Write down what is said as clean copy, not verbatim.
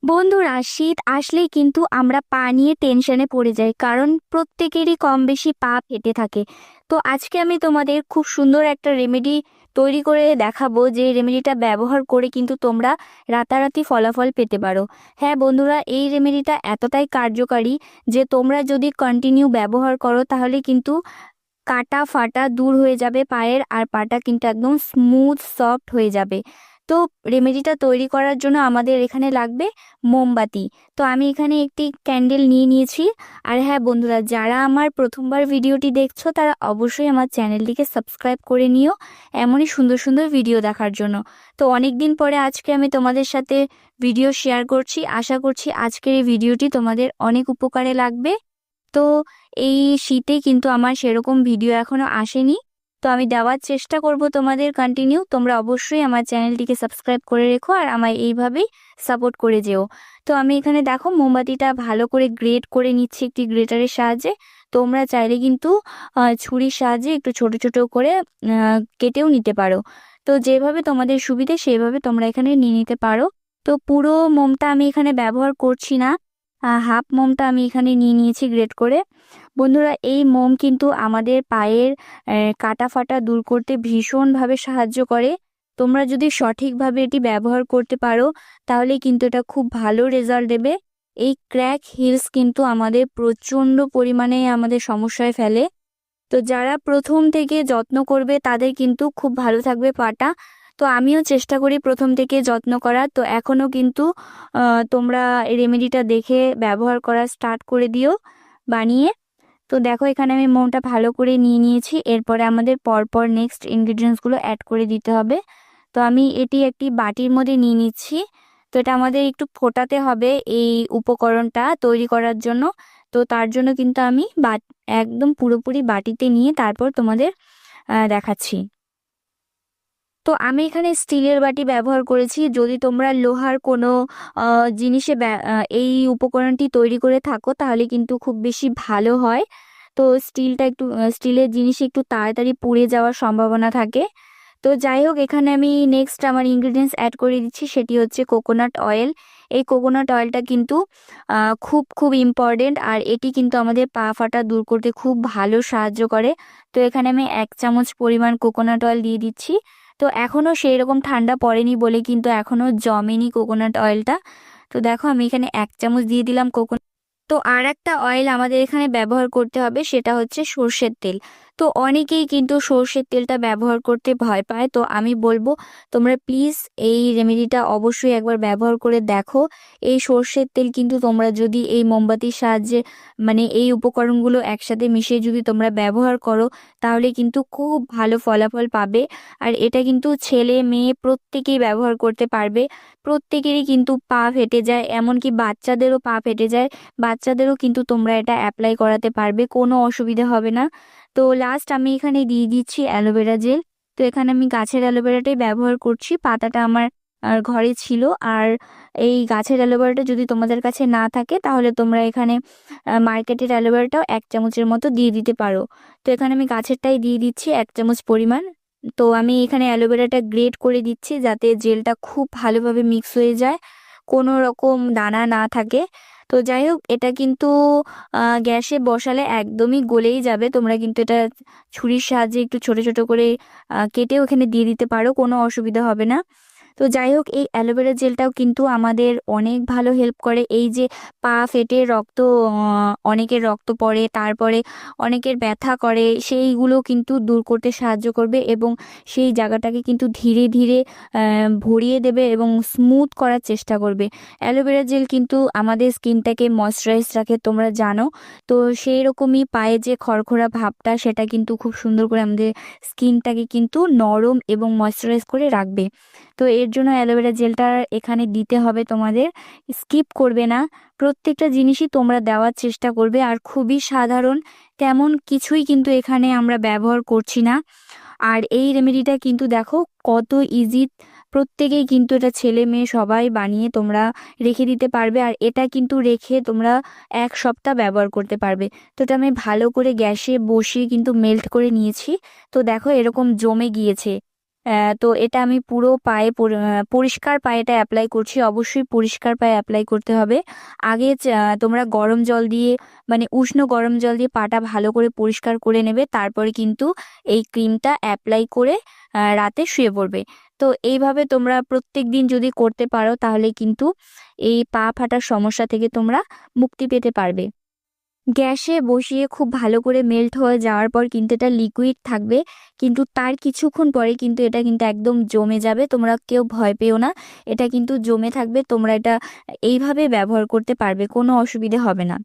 বন্ধুরা, শীত আসলেই কিন্তু আমরা পা নিয়ে টেনশনে পড়ে যাই, কারণ প্রত্যেকেরই কম বেশি পা ফেটে থাকে। তো আজকে আমি তোমাদের খুব সুন্দর একটা রেমেডি তৈরি করে দেখাবো, যে রেমেডিটা ব্যবহার করে কিন্তু তোমরা রাতারাতি ফলাফল পেতে পারো। হ্যাঁ বন্ধুরা, এই রেমেডিটা এতটাই কার্যকারী যে তোমরা যদি কন্টিনিউ ব্যবহার করো তাহলে কিন্তু কাটা ফাটা দূর হয়ে যাবে পায়ের, আর পাটা কিন্তু একদম স্মুথ সফট হয়ে যাবে। তো রেমেডিটা তৈরি করার জন্য আমাদের এখানে লাগবে মোমবাতি। তো আমি এখানে একটি ক্যান্ডেল নিয়ে নিয়েছি। আর হ্যাঁ বন্ধুরা, যারা আমার প্রথমবার ভিডিওটি দেখছো তারা অবশ্যই আমার চ্যানেলটিকে সাবস্ক্রাইব করে নিও, এমনই সুন্দর সুন্দর ভিডিও দেখার জন্য। তো অনেক দিন পরে আজকে আমি তোমাদের সাথে ভিডিও শেয়ার করছি। আশা করছি আজকের এই ভিডিওটি তোমাদের অনেক উপকারে লাগবে। তো এই শীতে কিন্তু আমার সেরকম ভিডিও এখনো আসেনি, তো আমি দেওয়ার চেষ্টা করব তোমাদের কন্টিনিউ। তোমরা অবশ্যই আমার চ্যানেলটিকে সাবস্ক্রাইব করে রেখো আর আমায় এইভাবেই সাপোর্ট করে যেও। তো আমি এখানে দেখো মোমবাতিটা ভালো করে গ্রেট করে নিচ্ছি একটি গ্রেটারের সাহায্যে। তোমরা চাইলে কিন্তু ছুরির সাহায্যে একটু ছোট ছোট করে কেটেও নিতে পারো। তো যেভাবে তোমাদের সুবিধে সেভাবে তোমরা এখানে নিয়ে নিতে পারো। তো পুরো মোমটা আমি এখানে ব্যবহার করছি না, হাফ মোমটা আমি এখানে নিয়ে নিয়েছি গ্রেট করে। বন্ধুরা, এই মোম কিন্তু আমাদের পায়ের কাটা ফাটা দূর করতে ভীষণভাবে সাহায্য করে। তোমরা যদি সঠিকভাবে এটি ব্যবহার করতে পারো তাহলে কিন্তু এটা খুব ভালো রেজাল্ট দেবে। এই ক্র্যাক হিলস কিন্তু আমাদের প্রচণ্ড পরিমাণে আমাদের সমস্যায় ফেলে। তো যারা প্রথম থেকে যত্ন করবে তাদের কিন্তু খুব ভালো থাকবে পাটা। তো আমিও চেষ্টা করি প্রথম থেকে যত্ন করার। তো এখনও কিন্তু তোমরা এই রেমেডিটা দেখে ব্যবহার করা স্টার্ট করে দিও বানিয়ে। তো দেখো এখানে আমি মোমটা ভালো করে নিয়ে নিয়েছি। এরপরে আমাদের পরপর নেক্সট ইনগ্রিডিয়েন্টসগুলো অ্যাড করে দিতে হবে। তো আমি এটি একটি বাটির মধ্যে নিয়ে নিচ্ছি। তো এটা আমাদের একটু ফোটাতে হবে এই উপকরণটা তৈরি করার জন্য। তো তার জন্য কিন্তু আমি একদম পুরোপুরি বাটিতে নিয়ে তারপর তোমাদের দেখাচ্ছি। তো আমি এখানে স্টিলের বাটি ব্যবহার করেছি। যদি তোমরা লোহার কোনো জিনিসে এই উপকরণটি তৈরি করে থাকো তাহলে কিন্তু খুব বেশি ভালো হয়। তো স্টিলের জিনিসে একটু তাড়াতাড়ি পুড়ে যাওয়ার সম্ভাবনা থাকে। তো যাই হোক, এখানে আমি নেক্সট আমার ইনগ্রিডিয়েন্টস অ্যাড করে দিচ্ছি, সেটি হচ্ছে কোকোনাট অয়েল। এই কোকোনাট অয়েলটা কিন্তু খুব খুব ইম্পর্টেন্ট, আর এটি কিন্তু আমাদের পা ফাটা দূর করতে খুব ভালো সাহায্য করে। তো এখানে আমি 1 চামচ পরিমাণ কোকোনাট অয়েল দিয়ে দিচ্ছি। তো এখনও সেই রকম ঠান্ডা পড়েনি বলে কিন্তু এখনও জমেনি কোকোনাট অয়েলটা। তো দেখো আমি এখানে 1 চামচ দিয়ে দিলাম কোকোনাট। তো আর একটা অয়েল আমাদের এখানে ব্যবহার করতে হবে, সেটা হচ্ছে সর্ষের তেল। তো অনেকেই কিন্তু সর্ষের তেলটা ব্যবহার করতে ভয় পায়। তো আমি বলবো তোমরা প্লিজ এই রেমেডিটা অবশ্যই একবার ব্যবহার করে দেখো। এই সর্ষের তেল কিন্তু তোমরা যদি এই মোমবাতির সাহায্যে মানে এই উপকরণগুলো একসাথে মিশিয়ে যদি তোমরা ব্যবহার করো তাহলে কিন্তু খুব ভালো ফলাফল পাবে। আর এটা কিন্তু ছেলে মেয়ে প্রত্যেকেই ব্যবহার করতে পারবে। প্রত্যেকেরই কিন্তু পা ফেটে যায়, এমনকি বাচ্চাদেরও পা ফেটে যায়। বাচ্চাদেরও কিন্তু তোমরা এটা অ্যাপ্লাই করাতে পারবে, কোনো অসুবিধা হবে না। তো লাস্ট আমি এখানে দিয়ে দিচ্ছি অ্যালোভেরা জেল। তো এখানে আমি গাছের অ্যালোভেরাটাই ব্যবহার করছি, পাতাটা আমার ঘরে ছিল। আর এই গাছের অ্যালোভেরাটা যদি তোমাদের কাছে না থাকে তাহলে তোমরা এখানে মার্কেটের অ্যালোভেরাটাও 1 চামচের মতো দিয়ে দিতে পারো। তো এখানে আমি গাছেরটাই দিয়ে দিচ্ছি 1 চামচ পরিমাণ। তো আমি এখানে অ্যালোভেরাটা গ্রেট করে দিচ্ছি যাতে জেলটা খুব ভালোভাবে মিক্স হয়ে যায়, কোনো রকম দানা না থাকে। তো যাই হোক, এটা কিন্তু গ্যাসে বসালে একদমই গলেই যাবে। তোমরা কিন্তু এটা ছুরির সাহায্যে একটু ছোট ছোট করে কেটেও এখানে দিয়ে দিতে পারো, কোনো অসুবিধা হবে না। তো যাই হোক, এই অ্যালোভেরা জেলটাও কিন্তু আমাদের অনেক ভালো হেল্প করে। এই যে পা ফেটে রক্ত, অনেকের রক্ত পড়ে, তারপরে অনেকের ব্যথা করে, সেইগুলো কিন্তু দূর করতে সাহায্য করবে এবং সেই জায়গাটাকে কিন্তু ধীরে ধীরে ভরিয়ে দেবে এবং স্মুথ করার চেষ্টা করবে। অ্যালোভেরা জেল কিন্তু আমাদের স্কিনটাকে ময়শ্চারাইজ রাখে, তোমরা জানো। তো সেই রকমই পায়ে যে খড়খড়া ভাবটা সেটা কিন্তু খুব সুন্দর করে আমাদের স্কিনটাকে কিন্তু নরম এবং ময়শ্চারাইজ করে রাখবে। তো এর জন্য অ্যালোভেরা জেলটা এখানে দিতে হবে তোমাদের, স্কিপ করবে না। প্রত্যেকটা জিনিসই তোমরা দেওয়ার চেষ্টা করবে। আর খুবই সাধারণ, তেমন কিছুই কিন্তু এখানে আমরা ব্যবহার করছি না। আর এই রেমেডিটা কিন্তু দেখো কত ইজি, প্রত্যেকেই কিন্তু এটা ছেলে মেয়ে সবাই বানিয়ে তোমরা রেখে দিতে পারবে। আর এটা কিন্তু রেখে তোমরা 1 সপ্তাহ ব্যবহার করতে পারবে। তো এটা আমি ভালো করে গ্যাসে বসিয়ে কিন্তু মেল্ট করে নিয়েছি। তো দেখো এরকম জমে গিয়েছে। তো এটা আমি পুরো পায়ে পরিষ্কার পায়ে এটা অ্যাপ্লাই করছি। অবশ্যই পরিষ্কার পায়ে অ্যাপ্লাই করতে হবে। আগে তোমরা গরম জল দিয়ে, মানে উষ্ণ গরম জল দিয়ে পাটা ভালো করে পরিষ্কার করে নেবে, তারপরে কিন্তু এই ক্রিমটা অ্যাপ্লাই করে রাতে শুয়ে পড়বে। তো এইভাবে তোমরা প্রত্যেক দিন যদি করতে পারো তাহলে কিন্তু এই পা ফাটার সমস্যা থেকে তোমরা মুক্তি পেতে পারবে। গ্যাসে বসিয়ে খুব ভালো করে মেল্ট হয়ে যাওয়ার পর কিন্তু এটা লিকুইড থাকবে, কিন্তু তার কিছুক্ষণ পরে কিন্তু এটা কিন্তু একদম জমে যাবে। তোমরা কেউ ভয় পেও না, এটা কিন্তু জমে থাকবে। তোমরা এটা এইভাবে ব্যবহার করতে পারবে, কোনো অসুবিধে হবে না।